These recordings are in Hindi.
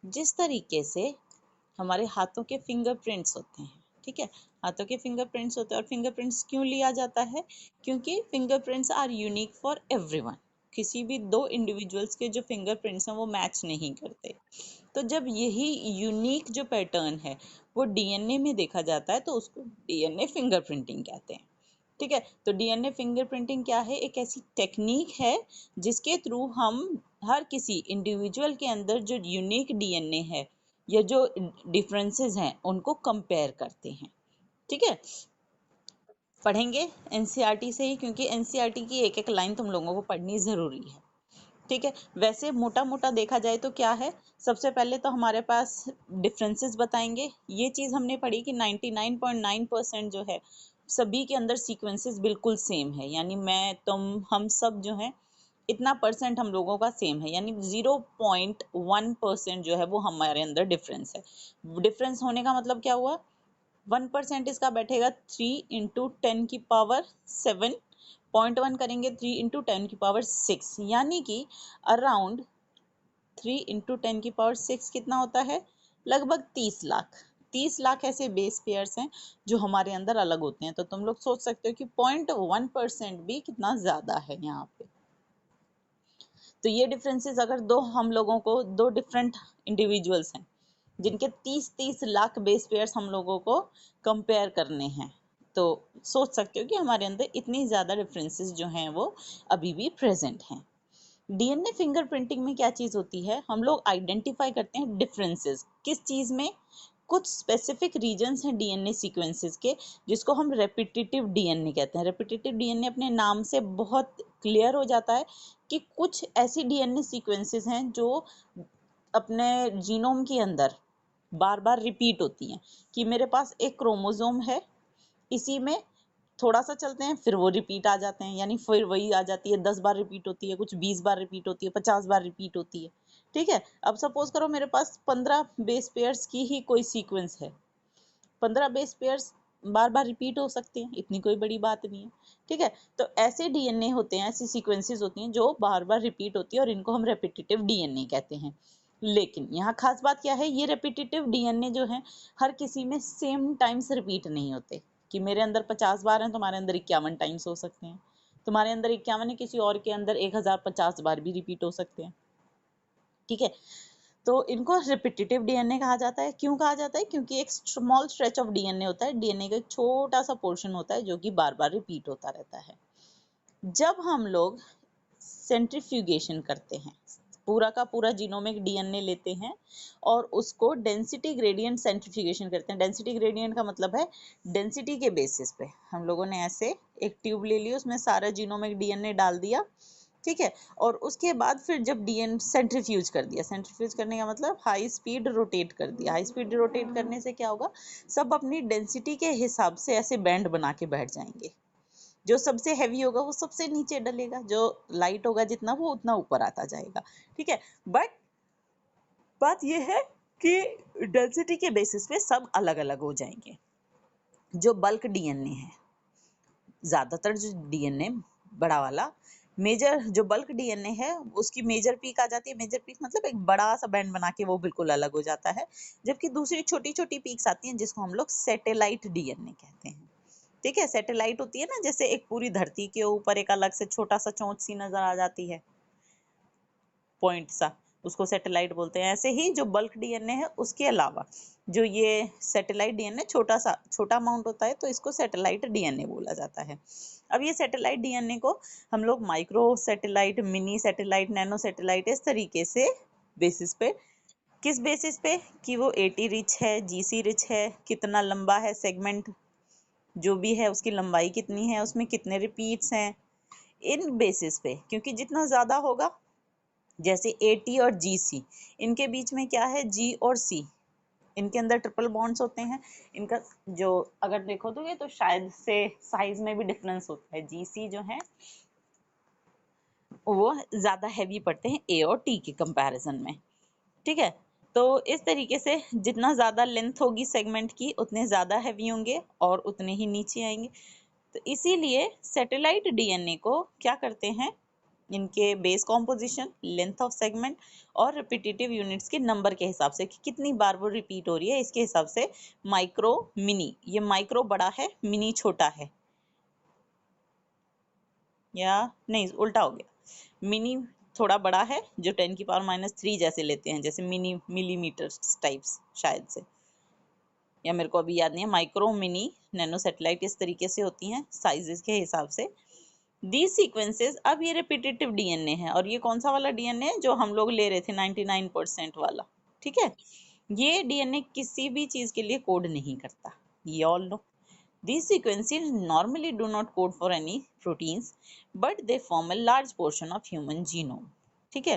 जिस तरीके से हमारे हाथों के फिंगरप्रिंट्स होते हैं, ठीक है, हाथों के फिंगरप्रिंट्स होते हैं और फिंगरप्रिंट्स क्यों लिया जाता है? क्योंकि fingerprints are unique for everyone. किसी भी दो इंडिविजुअल्स के जो फिंगरप्रिंट्स हैं वो मैच नहीं करते। तो जब यही यूनिक जो पैटर्न है वो डीएनए में देखा जाता है तो उसको डीएनए फिंगरप्रिंटिंग कहते हैं। ठीक है, तो डीएनए फिंगरप्रिंटिंग क्या है? एक ऐसी टेक्निक है जिसके थ्रू हम हर किसी इंडिविजुअल के अंदर जो यूनिक डीएनए है या जो डिफरेंसेस हैं उनको कंपेयर करते हैं। ठीक है, पढ़ेंगे एनसीईआरटी से ही, क्योंकि एनसीईआरटी की एक एक लाइन तुम लोगों को पढ़नी जरूरी है। ठीक है, वैसे मोटा मोटा देखा जाए तो क्या है, सबसे पहले तो हमारे पास डिफरेंसेस बताएंगे। ये चीज हमने पढ़ी कि 99.9% जो है सभी के अंदर सीक्वेंसेस बिल्कुल सेम है, यानी मैं तुम हम सब जो है इतना परसेंट हम लोगों का सेम है, यानी 0.1% जो है वो हमारे अंदर डिफरेंस है। डिफरेंस होने का मतलब क्या हुआ? 1% इसका बैठेगा 3 × 10⁻7, 0.1 करेंगे 3 × 10⁻6, यानी कि अराउंड 3 × 10⁻6 कितना होता है? लगभग 30 लाख। 30 लाख ऐसे बेस पेयर्स हैं जो हमारे अंदर अलग होते हैं। तो तुम लोग सोच सकते हो कि 0.1% भी कितना ज्यादा है यहाँ पे। तो ये डिफरेंसेस अगर हम लोगों को दो डिफरेंट इंडिविजुअल्स हैं जिनके 30-30 लाख बेस पेयर्स हम लोगों को कंपेयर करने हैं, तो सोच सकते हो कि हमारे अंदर इतनी ज्यादा डिफरेंसेस जो हैं वो अभी भी प्रेजेंट हैं। डीएनए फिंगरप्रिंटिंग में क्या चीज होती है? हम लोग आइडेंटिफाई करते हैं डिफरेंसेस। किस चीज में? कुछ स्पेसिफिक रीजन्स हैं डीएनए सीक्वेंसेस के जिसको हम रेपिटेटिव डीएनए कहते हैं। रेपिटेटिव डीएनए अपने नाम से बहुत क्लियर हो जाता है कि कुछ ऐसी डीएनए सीक्वेंसेस हैं जो अपने जीनोम के अंदर बार बार रिपीट होती हैं, कि मेरे पास एक क्रोमोसोम है, इसी में थोड़ा सा चलते हैं फिर वो रिपीट आ जाते हैं, यानी फिर वही आ जाती है, 10 बार रिपीट होती है, कुछ 20 बार रिपीट होती है, 50 बार रिपीट होती है। ठीक है, अब सपोज करो मेरे पास 15 बेस पेयर्स की ही कोई सीक्वेंस है, 15 बेस पेयर्स बार बार रिपीट हो सकते हैं, इतनी कोई बड़ी बात नहीं है। ठीक है, तो ऐसे डीएनए होते हैं, ऐसी सीक्वेंसेस होती हैं जो बार बार रिपीट होती है और इनको हम रेपिटेटिव डीएनए कहते हैं। लेकिन यहाँ खास बात क्या है, ये रेपिटेटिव डीएनए जो है हर किसी में सेम टाइम्स रिपीट नहीं होते, कि मेरे अंदर 50 बार हैं, तुम्हारे अंदर 51 टाइम्स हो सकते हैं, तुम्हारे अंदर 51 है, किसी और के अंदर 1050 बार भी रिपीट हो सकते हैं। ठीक है, तो इनको रिपीटेटिव डीएनए कहा जाता है। क्यों कहा जाता है? क्योंकि एक स्मॉल स्ट्रेच ऑफ डीएनए होता है, डीएनए का एक छोटा सा पोर्शन होता है जो कि बार बार रिपीट होता रहता है। जब हम लोग सेंट्रीफ्यूगेशन करते हैं, पूरा का पूरा जीनोमिक डीएनए लेते हैं और उसको डेंसिटी ग्रेडियंट सेंट्रीफ्यूगेशन करते हैं। डेंसिटी ग्रेडियंट का मतलब है डेंसिटी के बेसिस पे हम लोगों ने ऐसे एक ट्यूब ले ली, उसमें सारा जीनोमिक डीएनए डाल दिया, ठीक है, और उसके बाद फिर जब डीएन सेंट्रीफ्यूज कर दिया, सेंट्रीफ्यूज करने का मतलब हाई स्पीड रोटेट कर दिया। हाई स्पीड रोटेट करने से क्या होगा, सब अपनी डेंसिटी के हिसाब से ऐसे बैंड बना के बैठ जाएंगे। जो सबसे हैवी होगा वो सबसे नीचे डलेगा, जो लाइट होगा जितना वो उतना ऊपर आता जाएगा। ठीक है, बट बात ये है कि डेंसिटी के बेसिस पे सब अलग अलग हो जाएंगे। जो बल्क डीएनए है, ज्यादातर जो डीएनए बड़ा वाला मेजर जो बल्क डीएनए है उसकी मेजर पीक आ जाती है। मेजर पीक मतलब एक बड़ा सा बैंड बना के वो बिल्कुल अलग हो जाता है, जबकि दूसरी छोटी छोटी पीक्स आती हैं जिसको हम लोग सैटेलाइट डीएनए कहते हैं। ठीक है, सैटेलाइट होती है ना, जैसे एक पूरी धरती के ऊपर एक अलग से छोटा सा चोंच सी नजर आ जाती है, पॉइंट सा, उसको सैटेलाइट बोलते हैं। ऐसे ही जो बल्क डीएनए है उसके अलावा जो ये सैटेलाइट डीएनए छोटा अमाउंट होता है, तो इसको सैटेलाइट डीएनए बोला जाता है। अब ये सैटेलाइट डीएनए को हम लोग micro satellite, mini satellite, nano satellite, इस तरीके से बेसिस पे, किस बेसिस पे कि वो एटी रिच है, जीसी रिच है, कितना लंबा है सेगमेंट, जो भी है उसकी लंबाई कितनी है, उसमें कितने रिपीट्स हैं, इन बेसिस पे। क्योंकि जितना ज्यादा होगा, जैसे एटी और जीसी, इनके बीच में क्या है, जी और सी, इनके अंदर ट्रिपल बॉन्ड्स होते हैं। इनका जो अगर देखो तो शायद से साइज में भी डिफरेंस होता है। जीसी जो है वो ज्यादा हैवी पड़ते हैं ए और टी के कंपैरिजन में। ठीक है, तो इस तरीके से जितना ज्यादा लेंथ होगी सेगमेंट की उतने ज्यादा हैवी होंगे और उतने ही नीचे आएंगे। तो इसीलिए सैटेलाइट डीएनए को क्या करते हैं, इनके base composition, length of segment और रिपीटेटिव यूनिट्स के नंबर के हिसाब से कि कितनी बार वो रिपीट हो रही है, इसके हिसाब से माइक्रो, मिनी, ये माइक्रो बड़ा है, मिनी छोटा है, या नहीं उल्टा हो गया, मिनी थोड़ा बड़ा है जो 10⁻³ जैसे लेते हैं, जैसे मिनी मिलीमीटर टाइप्स शायद से, या मेरे को अभी याद नहीं है, माइक्रो, मिनी, नैनो सैटेलाइट इस तरीके से होती हैं साइजेस के हिसाब से। दीज सीक्वेंसेस, अब ये रिपीटेटिव डीएनए है, और ये कौन सा वाला डीएनए है जो हम लोग ले रहे थे 99% वाला, ठीक है। ये डीएनए किसी भी चीज के लिए कोड नहीं करता, ये all know. These sequences normally do not code for any proteins, but they form a large portion of human genome. ठीक है।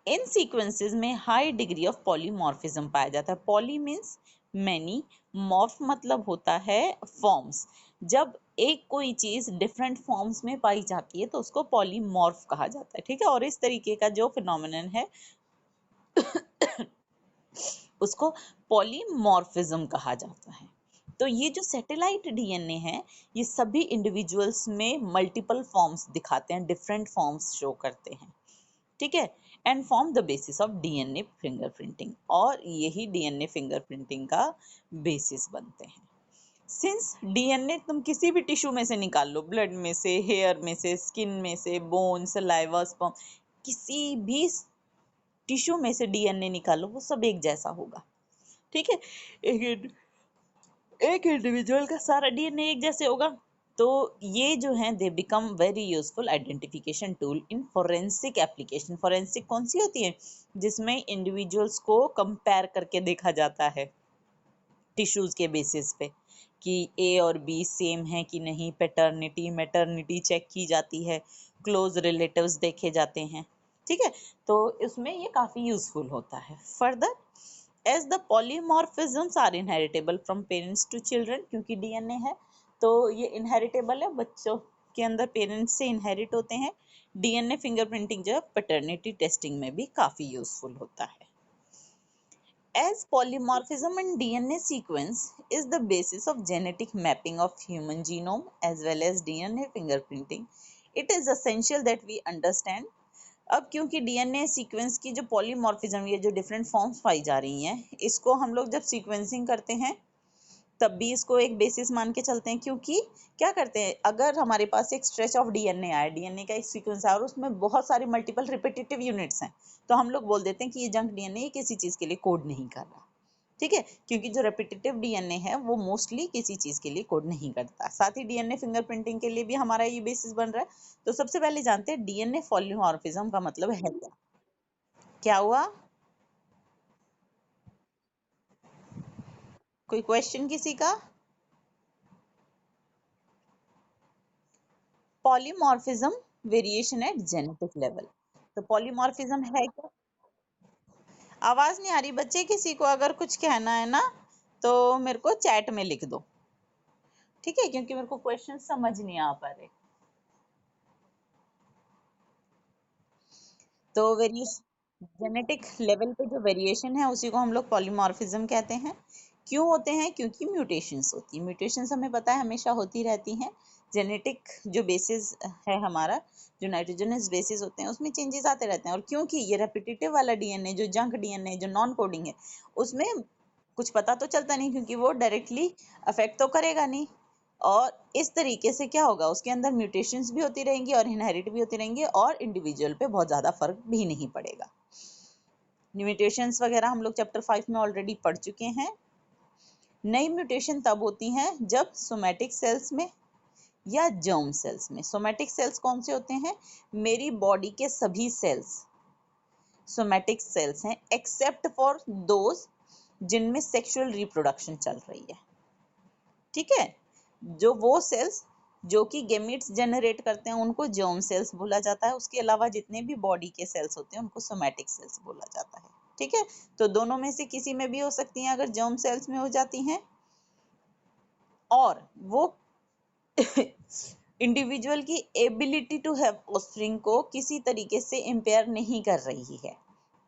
इन सीक्वेंसेस में हाई डिग्री ऑफ पॉलीमॉर्फिज्म पाया जाता है। पॉली मीन्स मैनी, मॉर्फ मतलब होता है फॉर्म्स। जब एक कोई चीज डिफरेंट फॉर्म्स में पाई जाती है तो उसको पॉलीमॉर्फ कहा जाता है, ठीक है। और इस तरीके का जो फिनोमिनन है उसको पॉलीमॉर्फिज्म कहा जाता है। तो ये जो सैटेलाइट डीएनए है, ये सभी इंडिविजुअल्स में मल्टीपल फॉर्म्स दिखाते हैं, डिफरेंट फॉर्म्स शो करते हैं, ठीक है। And form the basis of DNA fingerprinting, और यही डीएनए फिंगरप्रिंटिंग का बेसिस बनते हैं। सिंस डीएनए तुम किसी भी टिश्यू में से निकाल लो, ब्लड में से, हेयर में से, स्किन में से, बोन, सलाइवा, स्पर्म, किसी भी टिश्यू में से डीएनए निकालो, वो सब एक जैसा होगा, ठीक है। एक एक इंडिविजुअल का सारा डीएनए एक जैसे होगा। तो ये जो है they become very useful identification tool in forensic application. Forensic कौन सी होती है, जिसमें इंडिविजुअल्स को कंपेयर करके देखा जाता है टिश्यूज के बेसिस पे कि ए और बी सेम है कि नहीं, पैटर्निटी मैटर्निटी चेक की जाती है, क्लोज रिलेटिव्स देखे जाते हैं, ठीक है। तो इसमें ये काफी यूजफुल होता है। Further, as the polymorphisms are inheritable from parents to children, क्योंकि डीएनए है तो ये इनहेरिटेबल है, बच्चों के अंदर पेरेंट्स से इनहेरिट होते हैं। डीएनए फिंगरप्रिंटिंग जो है पैटर्निटी टेस्टिंग में भी काफी यूजफुल होता है। As polymorphism in DNA sequence is the basis of genetic mapping of human genome as well as DNA fingerprinting, it is essential that we understand। अब क्योंकि डीएनए सीक्वेंस की जो पॉलीमॉर्फिज्म, ये जो डिफरेंट फॉर्म्स पाई जा रही हैं, इसको हम लोग जब सीक्वेंसिंग करते हैं तब भी इसको एक बेसिस मान के चलते हैं। क्योंकि क्या करते हैं, अगर हमारे पास एक स्ट्रेच ऑफ डीएनए आया, डीएनए का एक सीक्वेंस है और उसमें बहुत सारी मल्टीपल रिपीटेटिव यूनिट्स हैं, तो हम लोग बोल देते हैं कि ये जंक डीएनए किसी चीज के लिए कोड नहीं कर रहा, ठीक है। क्योंकि जो रेपिटेटिव डीएनए है वो मोस्टली किसी चीज के लिए कोड नहीं करता। साथ ही डीएनए फिंगरप्रिंटिंग के लिए भी हमारा ये बेसिस बन रहा है। तो सबसे पहले जानते हैं डीएनए पॉलीमॉर्फिज्म का मतलब है क्या। क्या हुआ, कोई क्वेश्चन किसी का। Polymorphism variation at genetic level. तो पॉलीमॉर्फिज्म है क्या। आवाज नहीं आ रही बच्चे, किसी को अगर कुछ कहना है ना तो मेरे को चैट में लिख दो, ठीक है, क्योंकि मेरे को क्वेश्चन समझ नहीं आ पा रहे। तो वेरिएशन, जेनेटिक लेवल पे जो वेरिएशन है उसी को हम लोग पॉलीमॉर्फिज्म कहते हैं। क्यों होते हैं, क्योंकि म्यूटेशंस होती हैं। म्यूटेशंस हमें पता है हमेशा होती रहती हैं। जेनेटिक जो बेसिस है हमारा, जो नाइट्रोजनस बेसिस होते हैं उसमें चेंजेस आते रहते हैं। और क्योंकि ये रेपिटेटिव वाला डीएनए, जो जंक डीएनए, जो नॉन कोडिंग है, उसमें कुछ पता तो चलता नहीं, क्योंकि वो डायरेक्टली अफेक्ट तो करेगा नहीं। और इस तरीके से क्या होगा, उसके अंदर म्यूटेशंस भी होती रहेंगी और इनहेरिट भी होती रहेंगी, और इंडिविजुअल पे बहुत ज्यादा फर्क भी नहीं पड़ेगा। म्यूटेशंस वगैरह हम लोग चैप्टर 5 में ऑलरेडी पढ़ चुके हैं। नई म्यूटेशन तब होती हैं जब सोमैटिक सेल्स में या जर्म सेल्स में। सोमैटिक सेल्स कौन से होते हैं, मेरी बॉडी के सभी सेल्स सोमैटिक सेल्स हैं, एक्सेप्ट फॉर दोज जिनमें सेक्सुअल रिप्रोडक्शन चल रही है, ठीक है। जो वो सेल्स जो कि गेमीट्स जनरेट करते हैं उनको जर्म सेल्स बोला जाता है। उसके अलावा जितने भी बॉडी के सेल्स होते हैं उनको सोमैटिक सेल्स बोला जाता है, ठीक है। तो दोनों में से किसी में भी हो सकती हैं अगर जर्म सेल्स में हो जाती हैं, और वो इंडिविजुअल की एबिलिटी टू हैव ऑफस्प्रिंग को किसी तरीके से इम्पेयर नहीं कर रही है,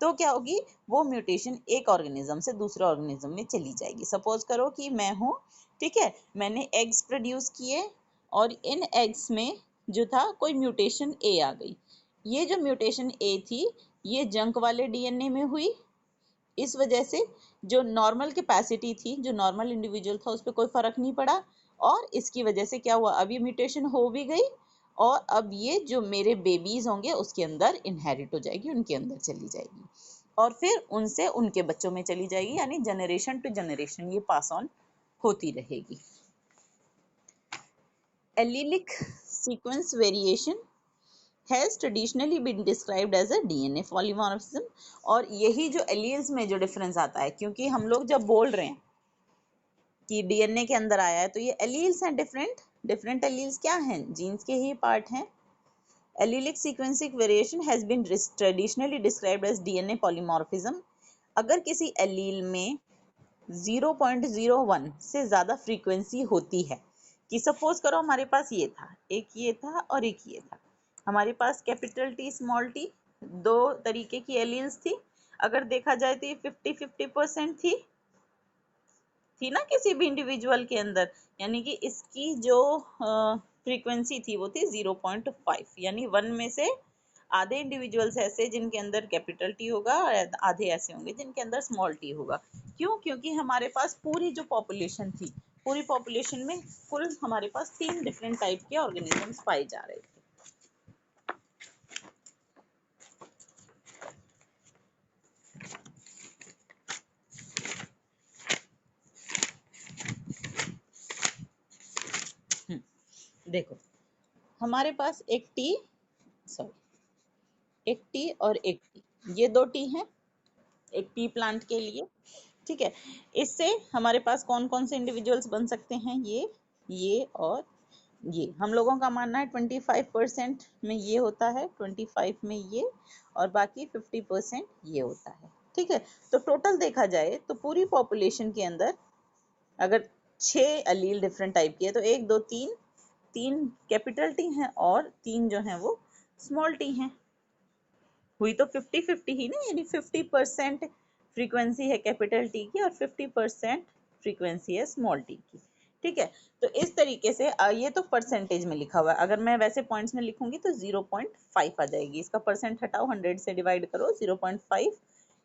तो क्या होगी, वो म्यूटेशन एक ऑर्गेनिज्म से दूसरे ऑर्गेनिज्म में चली जाएगी। सपोज करो कि मैं हूँ, ठीक है, मैंने एग्स प्रोड्यूस किए और इन एग्स में जो था कोई म्यूटेशन ए आ गई। ये जो म्यूटेशन ए थी ये जंक वाले डीएनए में हुई, इस वजह से जो नॉर्मल कैपेसिटी थी, जो नॉर्मल इंडिविजुअल था, उस पर कोई फर्क नहीं पड़ा, और इसकी वजह से क्या हुआ, अब ये म्यूटेशन हो भी गई और अब ये जो मेरे बेबीज होंगे उसके अंदर इनहेरिट हो जाएगी, उनके अंदर चली जाएगी और फिर उनसे उनके बच्चों में चली जाएगी, यानी जनरेशन टू जनरेशन ये पास ऑन होती रहेगी। Allelic sequence variation has traditionally been described as a DNA polymorphism। और यही जो एलील्स में जो डिफरेंस आता है, क्योंकि हम लोग जब बोल रहे हैं कि डीएनए के अंदर आया है तो ये एलील्स हैं, डिफरेंट एलील्स क्या हैं, जीन्स के ही पार्ट हैं। Allelic sequence variation has been traditionally described as DNA polymorphism. अगर किसी एलील में 0.01 से ज्यादा फ्रीक्वेंसी होती है, कि सपोज करो हमारे पास ये था, एक ये था और एक ये था, हमारे पास कैपिटल टी स्मॉल टी, दो तरीके की एलील्स थी, अगर देखा जाए तो ये 50-50% थी ना किसी भी इंडिविजुअल के अंदर, यानी कि इसकी जो फ्रीक्वेंसी थी वो थी 0.5, यानी 1 में से आधे इंडिविजुअल्स ऐसे जिनके अंदर कैपिटल टी होगा और आधे ऐसे होंगे जिनके अंदर स्मॉल टी होगा। क्यों? क्योंकि हमारे पास पूरी जो पॉपुलेशन थी, पूरी पॉपुलेशन में कुल हमारे पास 3 डिफरेंट टाइप के ऑर्गेनिजम्स पाए जा रहे थे। देखो हमारे पास एक टी और एक टी, ये दो टी हैं एक टी प्लांट के लिए, ठीक है। इससे हमारे पास कौन कौन से इंडिविजुअल्स बन सकते हैं, ये और ये। हम लोगों का मानना है 25% में ये होता है, 25 में ये, और बाकी 50% ये होता है, ठीक है। तो टोटल देखा जाए तो पूरी पॉपुलेशन के अंदर अगर 6 अलील डिफरेंट टाइप की है तो 1 2 3 कैपिटल टी हैं और 3 जो हैं वो स्मॉल टी हैं। हुई तो 50-50 ही ना, यानी 50% फ्रीक्वेंसी है कैपिटल टी की और 50% फ्रीक्वेंसी है स्मॉल टी की, ठीक है। तो इस तरीके से ये तो परसेंटेज में लिखा हुआ है, अगर मैं वैसे पॉइंट्स में लिखूंगी तो 0.5 आ जाएगी, इसका परसेंट हटाओ, 100 से डिवाइड करो, 0.5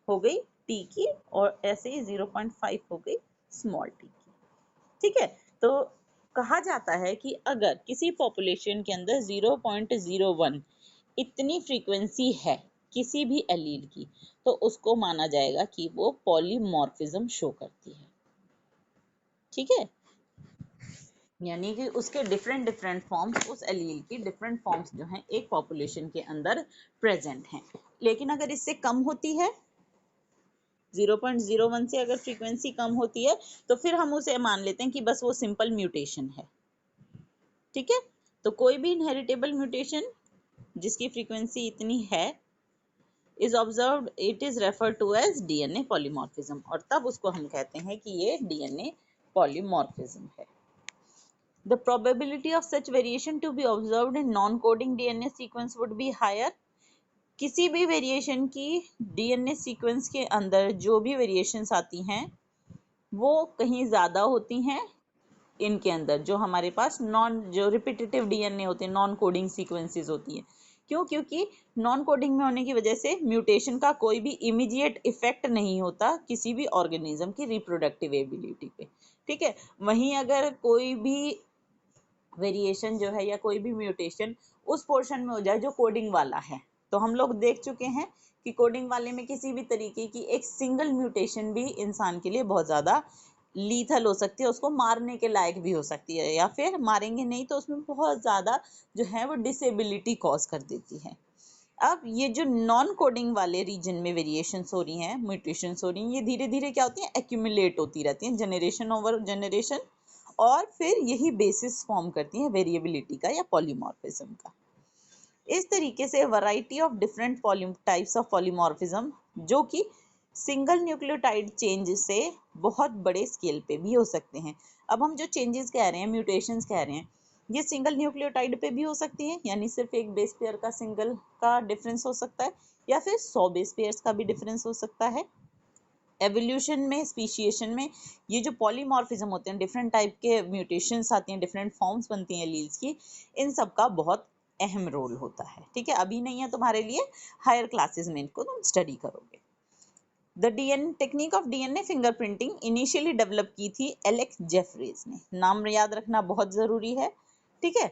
हो गई टी की और ऐसे ही 0.5 हो गई स्मॉल टी की, ठीक है। तो कहा जाता है कि अगर किसी पॉपुलेशन के अंदर 0.01 इतनी फ्रीक्वेंसी है किसी भी एलील की, तो उसको माना जाएगा कि वो पॉलीमॉर्फिज्म शो करती है, ठीक है। यानी कि उसके डिफरेंट फॉर्म्स, उस एलील की डिफरेंट फॉर्म्स जो हैं एक पॉपुलेशन के अंदर प्रेजेंट हैं। लेकिन अगर इससे कम होती है, 0.01 से अगर फ्रीक्वेंसी कम होती है, तो फिर हम उसे मान लेते हैं कि बस वो सिंपल म्यूटेशन है, ठीक है। तो कोई भी इनहेरिटेबल म्यूटेशन जिसकी फ्रीक्वेंसी इतनी है is observed, it is referred to as DNA polymorphism, और तब उसको हम कहते हैं कि ये DNA polymorphism है। The probability of such variation to be observed in non-coding DNA sequence would be higher। किसी भी वेरिएशन की डीएनए सीक्वेंस के अंदर जो भी वेरिएशंस आती हैं वो कहीं ज्यादा होती हैं इनके अंदर, जो हमारे पास जो रिपीटेटिव डीएनए होते हैं, नॉन कोडिंग सीक्वेंसेस होती हैं। क्यों? क्योंकि नॉन कोडिंग में होने की वजह से म्यूटेशन का कोई भी इमीडिएट इफेक्ट नहीं होता किसी भी ऑर्गेनिज्म की रिप्रोडक्टिव एबिलिटी पे, ठीक है। वहीं अगर कोई भी वेरिएशन जो है या कोई भी म्यूटेशन उस पोर्शन में हो जाए जो कोडिंग वाला है, तो हम लोग देख चुके हैं कि कोडिंग वाले में किसी भी तरीके की एक सिंगल म्यूटेशन भी इंसान के लिए बहुत ज़्यादा लीथल हो सकती है, उसको मारने के लायक भी हो सकती है, या फिर मारेंगे नहीं तो उसमें बहुत ज़्यादा जो है वो डिसेबिलिटी कॉज कर देती है। अब ये जो नॉन कोडिंग वाले रीजन में वेरिएशंस हो रही हैं, म्यूटेशंस हो रही हैं, ये धीरे धीरे क्या होती हैं, एक्यूमुलेट होती रहती हैं जनरेशन ओवर जनरेशन, और फिर यही बेसिस फॉर्म करती हैं वेरिएबिलिटी का या पॉलीमॉर्फिज्म का। इस तरीके से variety of different types of polymorphism जो कि सिंगल न्यूक्लियोटाइड चेंज से बहुत बड़े स्केल पे भी हो सकते हैं। अब हम जो चेंजेस कह रहे हैं, म्यूटेशंस कह रहे हैं, ये सिंगल न्यूक्लियोटाइड पे भी हो सकती हैं, यानी सिर्फ एक बेस पेयर का सिंगल का डिफरेंस हो सकता है, या फिर 100 बेस पेयर्स का भी डिफरेंस हो सकता है। एवोल्यूशन में, स्पीशिएशन में ये जो पॉलीमॉर्फिज्म होते हैं, डिफरेंट टाइप के म्यूटेशंस आती हैं, डिफरेंट फॉर्म्स बनती हैं एलील्स की, इन सब का बहुत अहम रोल होता है। ठीक है, अभी नहीं है तुम्हारे लिए, हायर क्लासेस में इनको तुम स्टडी करोगे। The DNA technique of DNA fingerprinting initially develop की थी एलेक्स जेफरीज ने। नाम याद रखना बहुत जरूरी है। ठीक है,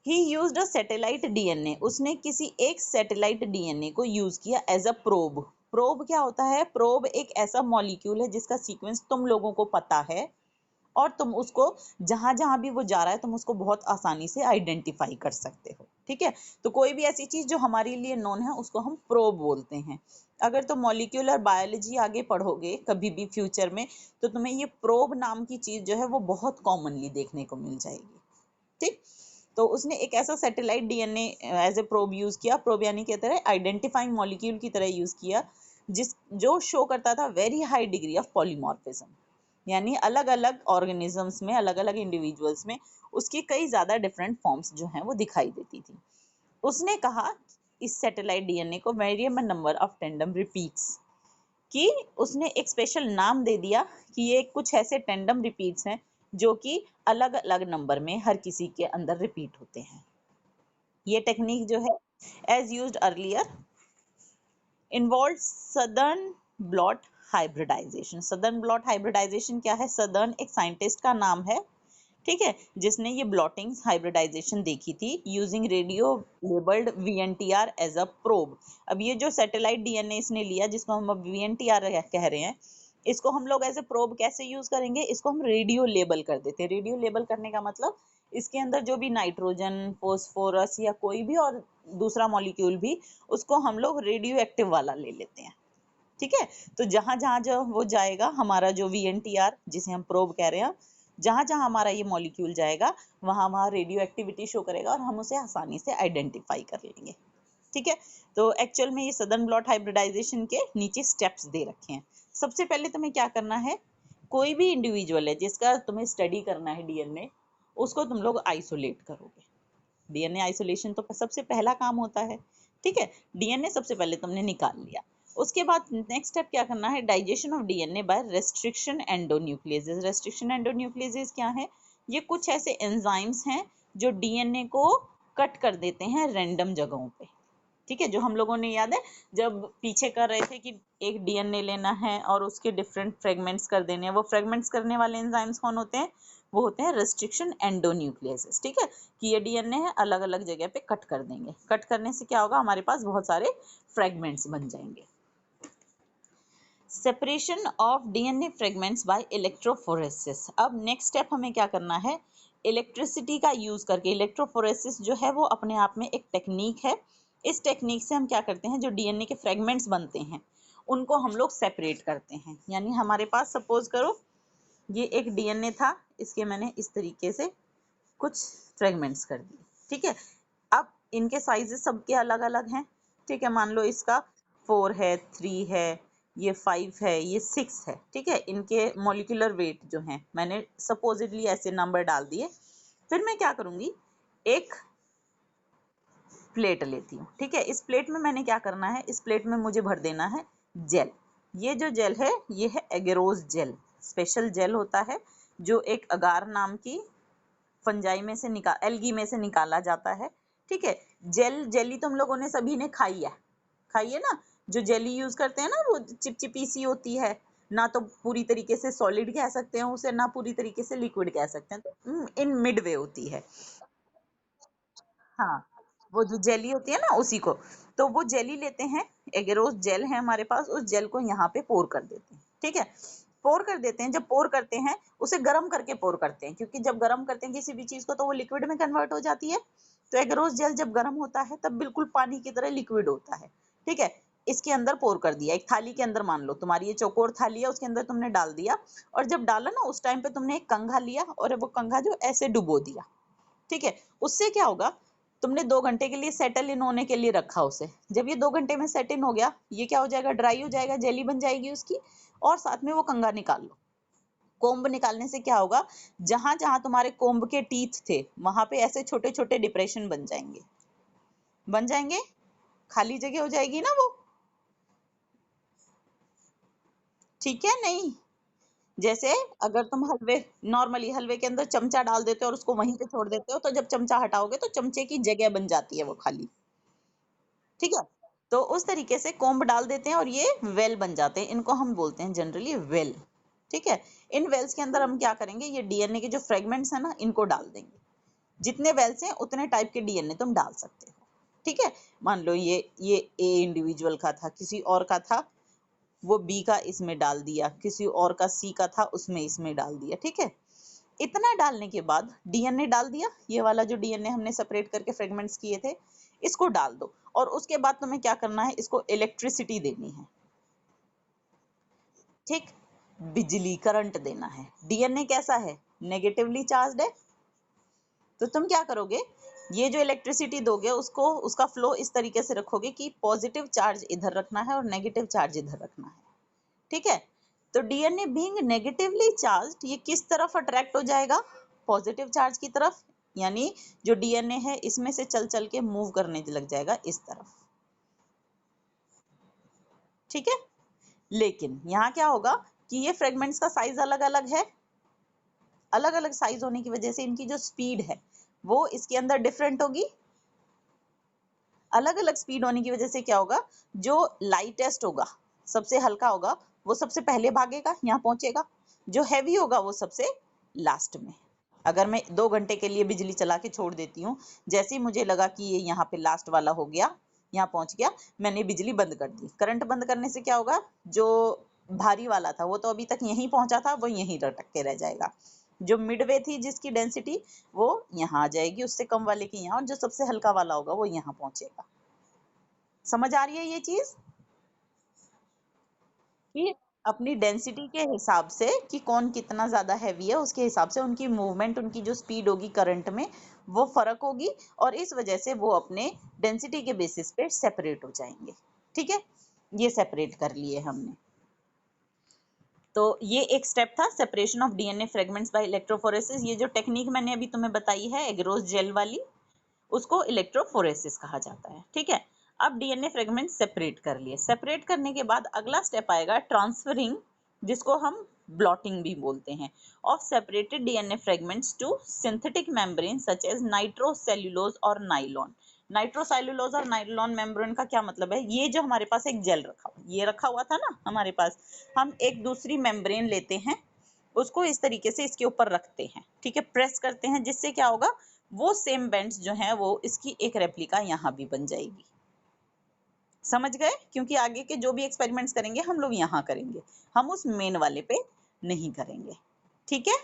ही यूज्ड अ सैटेलाइट डीएनए, उसने किसी एक सैटेलाइट डीएनए को यूज किया एज अ प्रोब। प्रोब क्या होता है? प्रोब एक ऐसा मॉलिक्यूल है जिसका सीक्वेंस तुम लोगों को पता है और तुम उसको जहां जहां भी वो जा रहा है तुम उसको बहुत आसानी से आइडेंटिफाई कर सकते हो। ठीक है, तो कोई भी ऐसी चीज जो हमारे लिए नोन है उसको हम प्रोब बोलते हैं। अगर तुम मॉलिक्यूलर बायोलॉजी आगे पढ़ोगे कभी भी फ्यूचर में, तो तुम्हें ये प्रोब नाम की चीज जो है वो बहुत कॉमनली देखने को मिल जाएगी। ठीक, तो उसने एक ऐसा satellite DNA as a probe use किया, प्रोब यानी की तरह आइडेंटिफाइंग मॉलिक्यूल की तरह यूज किया, जो शो करता था very high degree of polymorphism, यानी अलग अलग ऑर्गेनिजम्स में, अलग अलग इंडिविजुअल्स में उसकी कई ज्यादा डिफरेंट फॉर्म्स जो हैं वो दिखाई देती थी। उसने कहा इस सैटेलाइट डीएनए को variable number of tandem repeats, कि उसने एक स्पेशल नाम दे दिया कि ये कुछ ऐसे टेंडम रिपीट्स हैं जो कि अलग अलग नंबर में हर किसी के अंदर रिपीट होते हैं। ये टेक्निक जो है as used earlier involve southern blot hybridisation. Southern blot hybridisation क्या है? सदर्न एक साइंटिस्ट का नाम है, ठीक है, जिसने ये ब्लॉटिंग हाइब्रिडाइजेशन देखी थी using radio labelled VNTR as a probe. अब ये जो सैटेलाइट डीएनए इसने लिया जिसको हम अब वीएनटीआर कह रहे हैं, इसको हम लोग एज ए प्रोब कैसे यूज करेंगे? इसको हम रेडियो लेबल कर देते हैं। रेडियो लेबल करने का मतलब इसके अंदर जो भी नाइट्रोजन, फोस्फोरस या कोई भी और दूसरा मॉलिक्यूल भी, उसको हम लोग रेडियो एक्टिव वाला ले लेते हैं। ठीक है, तो जहां जहां जो वो जाएगा हमारा जो वीएनटीआर जिसे हम प्रोब कह रहे हैं, जहां जहां हमारा ये मॉलिक्यूल जाएगा वहां वहां रेडियो एक्टिविटी शो करेगा और हम उसे आसानी से आइडेंटिफाई कर लेंगे। ठीक है, तो एक्चुअल में ये सदर्न ब्लॉट हाइब्रिडाइजेशन के नीचे स्टेप्स दे रखे हैं। सबसे पहले तुम्हें क्या करना है, कोई भी इंडिविजुअल है जिसका तुम्हें स्टडी करना है डीएनए, उसको तुम लोग आइसोलेट करोगे। डीएनए आइसोलेशन तो सबसे पहला काम होता है। ठीक है, डीएनए सबसे पहले तुमने निकाल लिया, उसके बाद नेक्स्ट स्टेप क्या करना है? Digestion of DNA by restriction endonucleases. Restriction endonucleases क्या है? ये कुछ ऐसे एंजाइम्स हैं जो डीएनए को कट कर देते हैं रैंडम जगहों पे। ठीक है, जो हम लोगों ने याद है जब पीछे कर रहे थे कि एक डीएनए लेना है और उसके डिफरेंट फ्रेगमेंट्स कर देने हैं, वो फ्रेगमेंट्स करने वाले एंजाइम्स कौन होते हैं? वो होते हैं रेस्ट्रिक्शन एंडोन्यूक्लियेसेस। ठीक है, कि ये डीएनए है अलग अलग जगह पे कट कर देंगे। कट करने से क्या होगा? हमारे पास बहुत सारे फ्रेगमेंट्स बन जाएंगे। Separation of DNA fragments by electrophoresis. अब नेक्स्ट स्टेप हमें क्या करना है? इलेक्ट्रिसिटी का यूज करके, इलेक्ट्रोफोरेसिस जो है वो अपने आप में एक टेक्निक है। इस टेक्निक से हम क्या करते हैं, जो डीएनए के फ्रेगमेंट्स बनते हैं उनको हम लोग सेपरेट करते हैं। यानी हमारे पास सपोज करो ये एक डीएनए था, इसके मैंने इस तरीके से कुछ फ्रेगमेंट्स कर दिए। ठीक है, अब इनके साइजेस सबके अलग अलग हैं। ठीक है, मान लो इसका 4 है, 3 है, ये 5 है, ये 6 है। ठीक है, इनके मॉलिक्यूलर वेट जो है मैंने सपोजिटली ऐसे नंबर डाल दिए। फिर मैं क्या करूंगी, एक प्लेट लेती हूँ। ठीक है, इस प्लेट में मैंने क्या करना है, इस प्लेट में मुझे भर देना है जेल। ये जो जेल है ये है एगेरोस जेल, स्पेशल जेल होता है जो एक अगार नाम की फंजाई में से एल्गी में से निकाला जाता है। ठीक है, जेली तुम लोगों ने सभी ने खाई है ना? जो जेली यूज करते हैं ना वो चिपचिपी सी होती है, ना तो पूरी तरीके से सॉलिड कह सकते हैं उसे, ना पूरी तरीके से लिक्विड कह सकते हैं, तो इन मिड वे होती है। हाँ, वो जो जेली होती है ना उसी को, तो वो जेली लेते हैं, एगेरोस जेल है हमारे पास, उस जेल को यहाँ पे पोर कर देते हैं। ठीक है, पोर कर देते हैं। जब पोर करते हैं उसे गर्म करके पोर करते हैं, क्योंकि जब गर्म करते हैं किसी भी चीज को तो वो लिक्विड में कन्वर्ट हो जाती है। तो एगेरोस जेल जब गर्म होता है तब बिल्कुल पानी की तरह लिक्विड होता है। ठीक है, इसके अंदर पोर कर दिया, एक थाली के अंदर, मान लो तुम्हारी ये चौकोर थाली है, उसके अंदर तुमने डाल दिया, और जब डाला ना उस टाइम पे तुमने एक कंघा लिया और वो कंघा जो ऐसे डुबो दिया। ठीक है, उससे क्या होगा, तुमने 2 घंटे के लिए सेटल इन होने के लिए रखा उसे। जब ये 2 घंटे में सेट इन हो गया, ये क्या हो जाएगा, ड्राई हो जाएगा, जेली बन जाएगी उसकी। और साथ में वो कंघा निकाल लो। कोम्ब निकालने से क्या होगा, जहां जहां तुम्हारे कोम्ब के टीथ थे वहां पे ऐसे छोटे छोटे डिप्रेशन बन जाएंगे, बन जाएंगे, खाली जगह हो जाएगी ना वो। ठीक है, नहीं, जैसे अगर तुम नॉर्मली हलवे के अंदर चमचा डाल देते हो और उसको वहीं पे छोड़ देते हो, तो जब चमचा हटाओगे तो चमचे की जगह बन जाती है वो खाली, ठीक है। तो उस तरीके से कोम्ब डाल देते हैं और ये वेल बन जाते हैं, इनको हम बोलते हैं जनरली वेल, ठीक है। इन वेल्स के अंदर हम क्या करेंगे, ये डीएनए के जो फ्रेगमेंट्स है ना, इनको डाल देंगे। जितने वेल्स हैं उतने टाइप के डीएनए तुम डाल सकते हो, ठीक है। मान लो ये ए इंडिविजुअल का था, किसी और का था, वो बी का इसमें डाल दिया, किसी और का सी का था, उसमें इसमें डाल दिया, ठीक है। इतना डालने के बाद डीएनए डाल दिया, ये वाला जो डीएनए हमने सेपरेट करके फ्रेगमेंट्स किए थे, इसको डाल दो। और उसके बाद तुम्हें क्या करना है, इसको इलेक्ट्रिसिटी देनी है, ठीक, बिजली करंट देना है। डीएनए कैसा है, नेगेटिवली चार्ज्ड है, तो तुम क्या करोगे, ये जो इलेक्ट्रिसिटी दोगे उसको, उसका फ्लो इस तरीके से रखोगे कि पॉजिटिव चार्ज इधर रखना है और नेगेटिव चार्ज इधर रखना है, ठीक है। तो डीएनए बीइंग नेगेटिवली चार्ज्ड, ये किस तरफ अट्रैक्ट हो जाएगा, पॉजिटिव चार्ज की तरफ, यानी जो डीएनए है इसमें से चल चल के मूव करने लग जाएगा इस तरफ, ठीक है। लेकिन यहाँ क्या होगा कि ये फ्रेगमेंट्स का साइज अलग अलग है, अलग अलग साइज होने की वजह से इनकी जो स्पीड है वो इसके अंदर डिफरेंट होगी। अलग अलग स्पीड होने की वजह से क्या होगा, जो लाइटेस्ट होगा, सबसे हल्का होगा, वो सबसे पहले भागेगा, यहाँ पहुंचेगा। जो हैवी होगा वो सबसे लास्ट में। अगर मैं 2 घंटे के लिए बिजली चला के छोड़ देती हूँ, जैसे ही मुझे लगा कि ये यहाँ पे लास्ट वाला हो गया, यहाँ पहुंच गया, मैंने बिजली बंद कर दी। करंट बंद करने से क्या होगा, जो भारी वाला था वो तो अभी तक यहीं पहुंचा था, वो यहीं लटक के रह जाएगा। जो मिडवे थी जिसकी डेंसिटी, वो यहाँ आ जाएगी, उससे कम वाले की यहाँ, और जो सबसे हल्का वाला होगा वो यहाँ पहुंचेगा। समझ आ रही है ये चीज, कि अपनी डेंसिटी के हिसाब से कि कौन कितना ज्यादा हैवी है, उसके हिसाब से उनकी मूवमेंट, उनकी जो स्पीड होगी करंट में, वो फर्क होगी, और इस वजह से वो अपने डेंसिटी के बेसिस पे सेपरेट हो जाएंगे, ठीक है। ये सेपरेट कर लिए हमने। तो ये एक स्टेप था, separation of DNA fragments by electrophoresis. ये जो टेक्निक मैंने अभी तुम्हें बताई है एग्रोस जेल वाली, उसको इलेक्ट्रोफोरेसिस कहा जाता है, ठीक है। अब डीएनए फ्रेगमेंट सेपरेट कर लिए, सेपरेट करने के बाद अगला स्टेप आएगा ट्रांसफरिंग, जिसको हम ब्लॉटिंग भी बोलते हैं, of separated DNA fragments to synthetic membrane such as nitrocellulose और नाइलॉन। नाइट्रोसेल्युलोज और नाइलॉन मेम्ब्रेन का क्या मतलब है, ये जो हमारे पास एक जेल रखा हुआ, ये रखा हुआ था ना हमारे पास, हम एक दूसरी मेम्ब्रेन लेते हैं, उसको इस तरीके से इसके ऊपर रखते हैं, ठीक है, प्रेस करते हैं, जिससे क्या होगा, वो सेम बेंड्स जो है वो इसकी एक रेप्लिका यहाँ भी बन जाएगी। समझ गए, क्योंकि आगे के जो भी एक्सपेरिमेंट्स करेंगे हम लोग यहाँ करेंगे, हम उस मेन वाले पे नहीं करेंगे, ठीक है।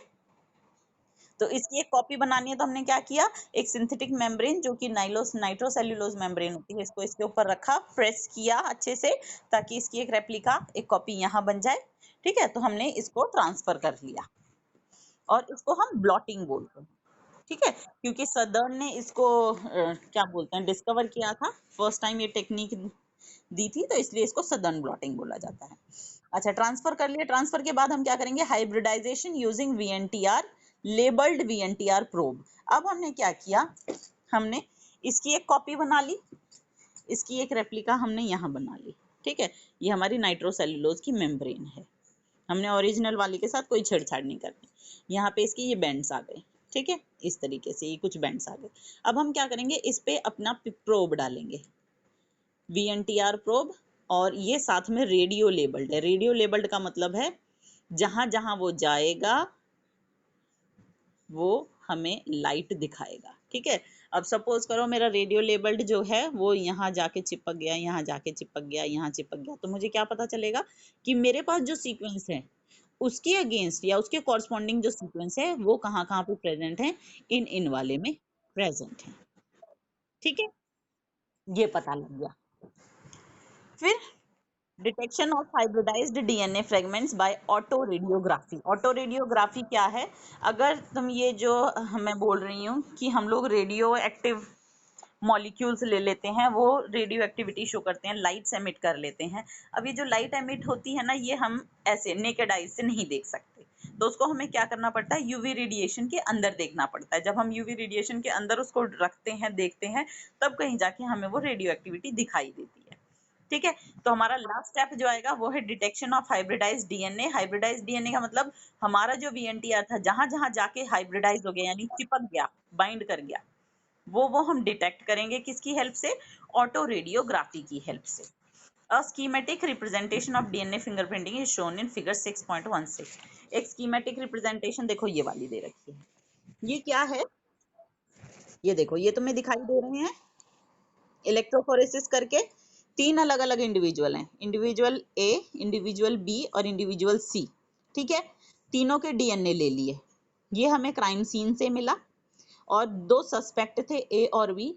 तो इसकी एक कॉपी बनानी है, तो हमने क्या किया, एक सिंथेटिक मेम्ब्रेन जो कि नाइट्रोसेल्युलोज मेम्ब्रेन होती है, इसको इसके ऊपर रखा, प्रेस किया अच्छे से, ताकि इसकी एक रेप्लिका, एक कॉपी यहाँ बन जाए, ठीक है। तो हमने इसको ट्रांसफर कर लिया, और इसको हम ब्लॉटिंग बोलते हैं, ठीक है, क्योंकि सदर्न ने इसको क्या बोलते हैं, डिस्कवर किया था, फर्स्ट टाइम ये टेक्निक दी थी, तो इसलिए इसको सदर्न ब्लॉटिंग बोला जाता है। अच्छा, ट्रांसफर कर लिया, ट्रांसफर के बाद हम क्या करेंगे, hybridization using VNTR, labelled VNTR probe. अब हमने क्या किया, हमने इसकी एक कॉपी बना ली, इसकी एक रेप्लिका हमने यहाँ बना ली, ठीक है। ये हमारी नाइट्रोसेल्युलोज की मेम्ब्रेन है, हमने ओरिजिनल वाले के साथ कोई छेड़छाड़ नहीं करनी। यहाँ पे इसके ये बैंड्स आ गए, ठीक है, इस तरीके से ये कुछ बैंड्स आ गए। अब हम क्या करेंगे, इस पे अपना प्रोब डालेंगे, वीएनटीआर प्रोब, और ये साथ में रेडियो लेबल्ड है। रेडियो लेबल्ड का मतलब है जहां जहां वो जाएगा वो हमें लाइट दिखाएगा, ठीक है। अब सपोज करो मेरा रेडियो लेबल्ड जो है वो यहाँ जाके चिपक गया, यहाँ जाके चिपक गया, यहाँ चिपक गया, तो मुझे क्या पता चलेगा कि मेरे पास जो सीक्वेंस है उसके अगेंस्ट या उसके कॉरस्पॉन्डिंग जो सीक्वेंस है वो कहाँ कहाँ पे प्रेजेंट है, इन वाले में प्रेजेंट है, ठीक है। ये पता लग गया। फिर detection of hybridized DNA fragments by autoradiography. Autoradiography क्या है, अगर तुम ये जो मैं बोल रही हूँ कि हम लोग रेडियो एक्टिव मॉलिक्यूल्स ले लेते हैं, वो रेडियो एक्टिविटी शो करते हैं, लाइट्स एमिट कर लेते हैं। अब ये जो लाइट एमिट होती है ना, ये हम ऐसे नेकेड आइज से नहीं देख सकते, तो उसको हमें क्या करना पड़ता है, यूवी रेडिएशन के अंदर देखना पड़ता है। जब हम यूवी रेडिएशन के अंदर उसको रखते हैं, देखते हैं, तब कहीं जाके हमें वो रेडियो एक्टिविटी दिखाई देती है। ठीक है, तो हमारा लास्ट स्टेप जो आएगा वो है detection of hybridized DNA. Hybridized DNA का मतलब हमारा जो वीएनटीआर था जहां जहां जाके हाइब्रिडाइज हो गया यानी चिपक गया, बाइंड कर गया, वो हम डिटेक्ट करेंगे किसकी हेल्प से? ऑटो रेडियोग्राफी की हेल्प से। A schematic representation of DNA fingerprinting is shown in figure 6.16। एक schematic representation देखो ये वाली दे रखी है, ये क्या है? ये देखो, ये तुम्हें दिखाई दे रहे हैं इलेक्ट्रोफोरेसिस करके तीन अलग अलग इंडिविजुअल हैं, इंडिविजुअल ए, इंडिविजुअल बी और इंडिविजुअल सी। ठीक है, तीनों के डीएनए ले लिए, ये हमें क्राइम सीन से मिला और दो सस्पेक्ट थे ए और बी।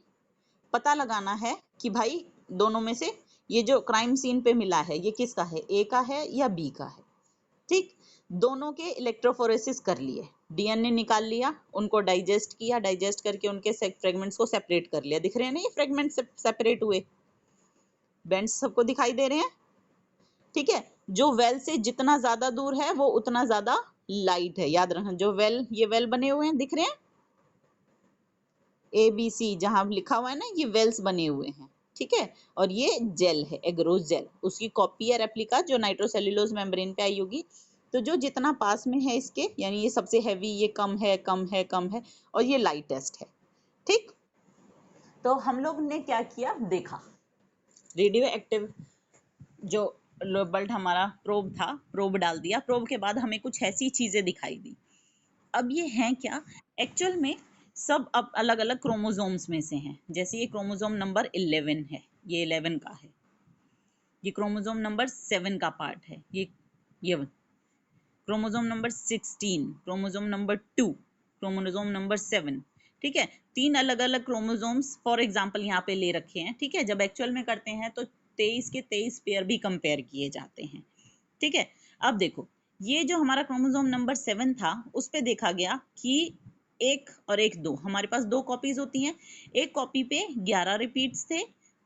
पता लगाना है कि भाई दोनों में से ये जो क्राइम सीन पे मिला है ये किसका है, ए का है या बी का है। ठीक, दोनों के इलेक्ट्रोफोरेसिस कर लिए, डीएनए निकाल लिया, उनको डाइजेस्ट किया, डाइजेस्ट करके उनके फ्रेगमेंट्स को सेपरेट कर लिया। दिख रहे हैं ना ये फ्रेगमेंट सेपरेट हुए, बेंड्स सबको दिखाई दे रहे हैं। ठीक है, जो वेल से जितना ज्यादा दूर है वो उतना ज्यादा लाइट है, याद रखना। जो वेल, ये वेल बने हुए हैं दिख रहे हैं, ए बी सी जहां लिखा हुआ है ना, ये वेल्स बने हुए हैं। ठीक है, और ये जेल है, एग्रोस जेल, उसकी कॉपी है रेप्लिका जो नाइट्रोसेल्यूलोज मेम्ब्रेन पे आई होगी। तो जो जितना पास में है इसके, यानी ये सबसे हैवी, ये कम है कम है कम है, और ये लाइटेस्ट है। ठीक, तो हम लोग ने क्या किया, देखा रेडियो एक्टिव जो लोबल्ट हमारा प्रोब था, प्रोब डाल दिया, प्रोब के बाद हमें कुछ ऐसी चीजें दिखाई दी। अब ये हैं क्या, एक्चुअल में सब अब अलग अलग क्रोमोसोम्स में से हैं। जैसे ये क्रोमोसोम नंबर 11 है, ये 11 का है, ये क्रोमोसोम नंबर 7 का पार्ट है, ये chromosome number 16, chromosome number 2, chromosome number 7। ठीक है, तीन अलग अलग क्रोमोसोम्स फॉर एग्जांपल यहाँ पे ले रखे हैं। ठीक है, जब एक्चुअल में करते हैं तो 23 के 23 पेयर भी कंपेयर किए जाते हैं। ठीक है, अब देखो ये जो हमारा क्रोमोसोम नंबर 7 था उस पे देखा गया कि एक और एक दो, हमारे पास दो कॉपीज होती हैं। एक कॉपी पे 11 रिपीट्स थे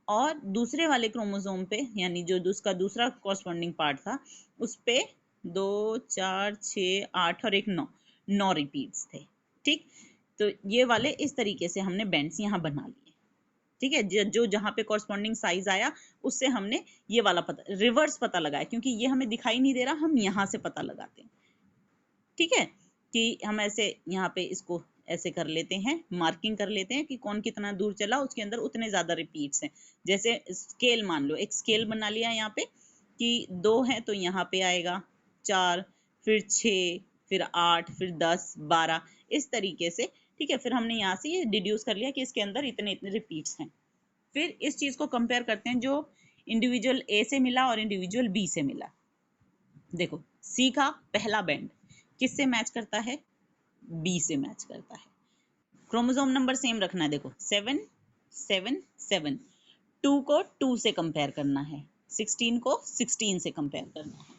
और दूसरे वाले क्रोमोसोम पे, यानी जो उसका दूसरा कॉरस्पॉन्डिंग पार्ट था, उस पे 2 4 6 8 और एक 9 रिपीट्स थे। ठीक, तो ये वाले इस तरीके से हमने बैंड्स यहाँ बना लिए। ठीक है, जो जहां पे कॉरस्पॉन्डिंग साइज आया उससे हमने ये वाला पता, रिवर्स पता लगाया, क्योंकि ये हमें दिखाई नहीं दे रहा, हम यहाँ से पता लगाते हैं। ठीक है, कि हम ऐसे यहाँ पे इसको ऐसे कर लेते हैं, मार्किंग कर लेते हैं कि कौन कितना दूर चला, उसके अंदर उतने ज्यादा रिपीट्स हैं। जैसे स्केल मान लो, एक स्केल बना लिया यहाँ पे कि 2 है तो यहाँ पे आएगा 4, फिर 6, फिर 8, फिर 10, 12, इस तरीके से। ठीक है, फिर हमने यहाँ से ये डिड्यूस कर लिया कि इसके अंदर इतने इतने रिपीट्स हैं। फिर इस चीज को कंपेयर करते हैं जो इंडिविजुअल ए से मिला और इंडिविजुअल बी से मिला। देखो सी का पहला बैंड किससे मैच करता है, बी से मैच करता है। क्रोमोसोम नंबर सेम रखना है, देखो 7 7 7, 2 को 2 से कंपेयर करना है, 16 को 16 से कंपेयर करना है।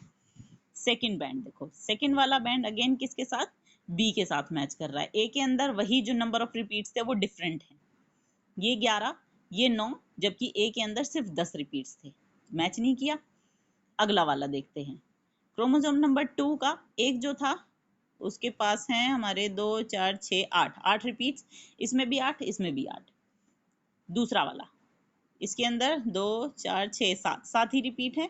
सेकंड बैंड देखो, सेकंड वाला बैंड अगेन किसके साथ, बी के साथ मैच कर रहा है। ए के अंदर वही जो नंबर ऑफ रिपीट्स थे वो डिफरेंट है, ये 11, ये 9, जबकि ए के अंदर सिर्फ 10 रिपीट्स थे, मैच नहीं किया। अगला वाला देखते हैं, क्रोमोसोम नंबर 2 का एक जो था उसके पास हैं हमारे 2 4 6 8 8 रिपीट्स, इसमें भी 8, इसमें भी 8। दूसरा वाला, इसके अंदर 2 4 6 7 7 ही रिपीट है,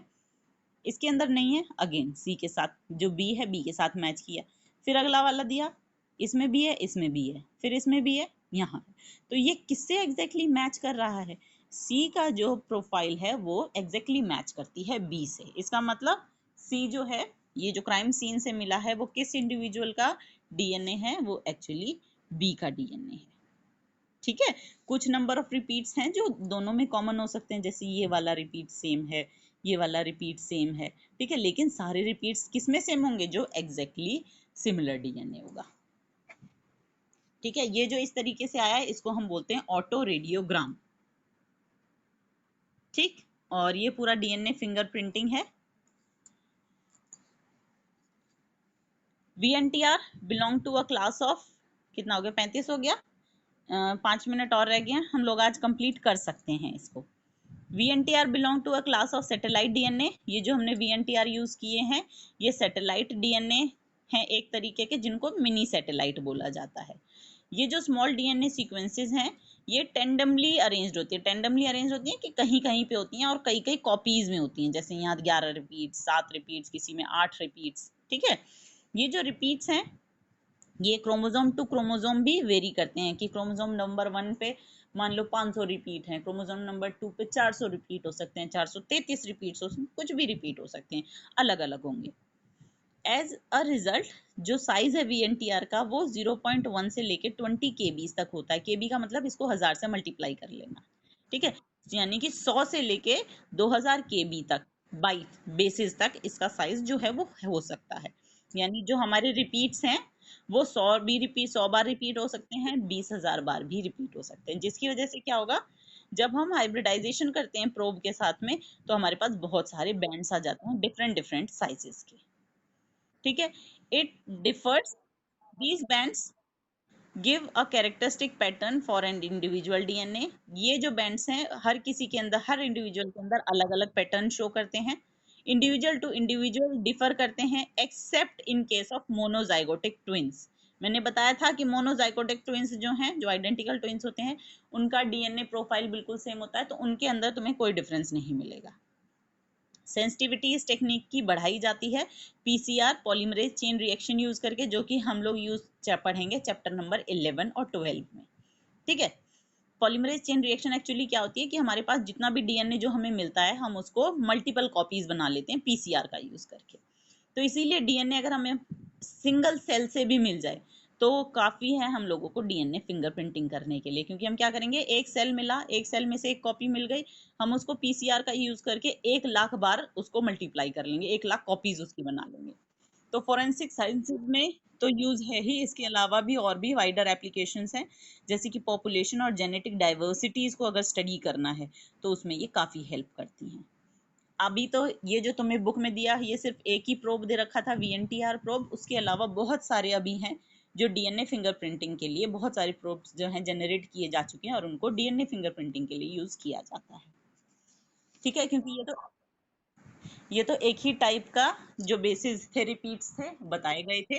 इसके अंदर नहीं है, अगेन सी के साथ जो बी है, बी के साथ मैच किया। फिर अगला वाला दिया, इसमें भी है, इसमें भी है, फिर इसमें भी है, यहाँ है। तो ये किससे एग्जैक्टली मैच कर रहा है, सी का जो प्रोफाइल है वो एग्जैक्टली मैच करती है बी से। इसका मतलब सी जो है, ये जो क्राइम सीन से मिला है वो किस इंडिविजुअल का डीएनए है, वो एक्चुअली बी का डीएनए है। ठीक है, कुछ नंबर ऑफ रिपीट्स हैं जो दोनों में कॉमन हो सकते हैं, जैसे ये वाला रिपीट सेम है, ये वाला रिपीट सेम है। ठीक है, लेकिन सारे रिपीट्स किस में सेम होंगे, जो एग्जैक्टली सिमिलर डीएनए होगा। ठीक है, ये जो इस तरीके से आया है इसको हम बोलते हैं ऑटो रेडियोग्राम। ठीक, और ये पूरा डीएनए फिंगरप्रिंटिंग है। VNTR belong to a class of, कितना हो गया, 35 हो गया, 5 मिनट और रह गए, हम लोग आज कंप्लीट कर सकते हैं इसको। VNTR belong to a class of satellite DNA. ये जो हमने VNTR यूज किए हैं ये सैटेलाइट डीएनए हैं एक तरीके के, जिनको मिनी सैटेलाइट बोला जाता है। ये जो स्मॉल डीएनए सीक्वेंसेस हैं ये टेंडमली अरेंज्ड होती है। टेंडमली अरेंज होती है कि कहीं कहीं पे होती हैं और कई कई कॉपीज में होती हैं, जैसे यहाँ 11 रिपीट्स, 7 रिपीट्स, किसी में 8 रिपीट्स। ठीक है, ये जो रिपीट्स हैं ये क्रोमोसोम टू क्रोमोसोम भी वेरी करते हैं कि क्रोमोसोम नंबर 1 पे मान लो 500 रिपीट हैं, क्रोमोसोम नंबर 2 पे 400 रिपीट हो सकते हैं, 433 रिपीट हो सकते हैं, कुछ भी रिपीट हो सकते हैं, अलग अलग होंगे। एज अ रिजल्ट जो साइज है VNTR का वो 0.1 से लेके 20 KB तक होता है। KB का मतलब इसको 1000 से मल्टीप्लाई कर लेना। ठीक है, यानी कि 100 से लेके 2000 KB तक बाइट बेसिस तक इसका साइज जो है वो हो सकता है। यानी जो हमारे रिपीट्स हैं वो 100 बार रिपीट हो सकते हैं, 20,000 बार भी रिपीट हो सकते हैं, जिसकी वजह से क्या होगा, जब हम हाइब्रिडाइजेशन करते हैं प्रोब के साथ में तो हमारे पास बहुत सारे बैंड्स आ जाते हैं डिफरेंट डिफरेंट साइजेस के। ठीक है, it differs, these bands give a characteristic pattern for an individual DNA. ये जो बैंड्स हैं हर किसी के अंदर, हर इंडिविजुअल के अंदर अलग अलग पैटर्न शो करते हैं। इंडिविजुअल टू इंडिविजुअल डिफर करते हैं accept in case of monozygotic twins. मैंने बताया था कि मोनोजाइगोटिक ट्विंस जो हैं, जो आइडेंटिकल ट्विंस होते हैं, उनका डीएनए प्रोफाइल बिल्कुल सेम होता है, तो उनके अंदर तुम्हें कोई डिफरेंस नहीं मिलेगा। सेंसिटिविटी इस टेक्निक की बढ़ाई जाती है PCR polymerase chain reaction use करके, जो कि हम लोग पढ़ेंगे चैप्टर नंबर 11 और 12 में। ठीक है, पॉलीमरेज चेन रिएक्शन एक्चुअली क्या होती है कि हमारे पास जितना भी डीएनए जो हमें मिलता है हम उसको मल्टीपल कॉपीज बना लेते हैं PCR का यूज करके। तो इसीलिए डीएनए अगर हमें सिंगल सेल से भी मिल जाए तो काफी है हम लोगों को डीएनए फिंगरप्रिंटिंग करने के लिए, क्योंकि हम क्या करेंगे, एक सेल मिला, एक सेल में से एक कॉपी मिल गई, हम उसको PCR का यूज करके 1,00,000 बार उसको मल्टीप्लाई कर लेंगे, 1,00,000 कॉपीज उसकी बना लेंगे। तो फोरेंसिक साइंसेज में तो यूज है ही, इसके अलावा भी और भी वाइडर एप्लीकेशंस हैं, जैसे कि पॉपुलेशन और जेनेटिक डाइवर्सिटीज को अगर स्टडी करना है तो उसमें ये काफी हेल्प करती हैं। अभी तो ये जो तुम्हें बुक में दिया ये सिर्फ एक ही प्रोब दे रखा था, VNTR प्रोब। उसके अलावा बहुत सारे अभी हैं जो डीएनए फिंगरप्रिंटिंग के लिए, बहुत सारे प्रोब्स जो हैं जनरेट किए जा चुके हैं और उनको डीएनए फिंगरप्रिंटिंग के लिए यूज किया जाता है। ठीक है, क्योंकि ये तो एक ही टाइप का जो बेसिस थे, रिपीट्स थे, बताए गए थे।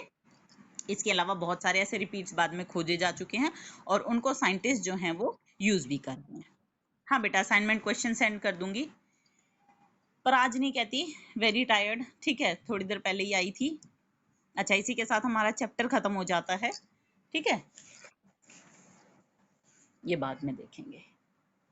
इसके अलावा बहुत सारे ऐसे रिपीट्स बाद में खोजे जा चुके हैं और उनको साइंटिस्ट जो हैं वो यूज भी कर रहे हैं। हाँ बेटा, असाइनमेंट क्वेश्चन सेंड कर दूंगी, पर आज नहीं कहती, वेरी टायर्ड। ठीक है, थोड़ी देर पहले ही आई थी। अच्छा, इसी के साथ हमारा चैप्टर खत्म हो जाता है। ठीक है, ये बाद में देखेंगे।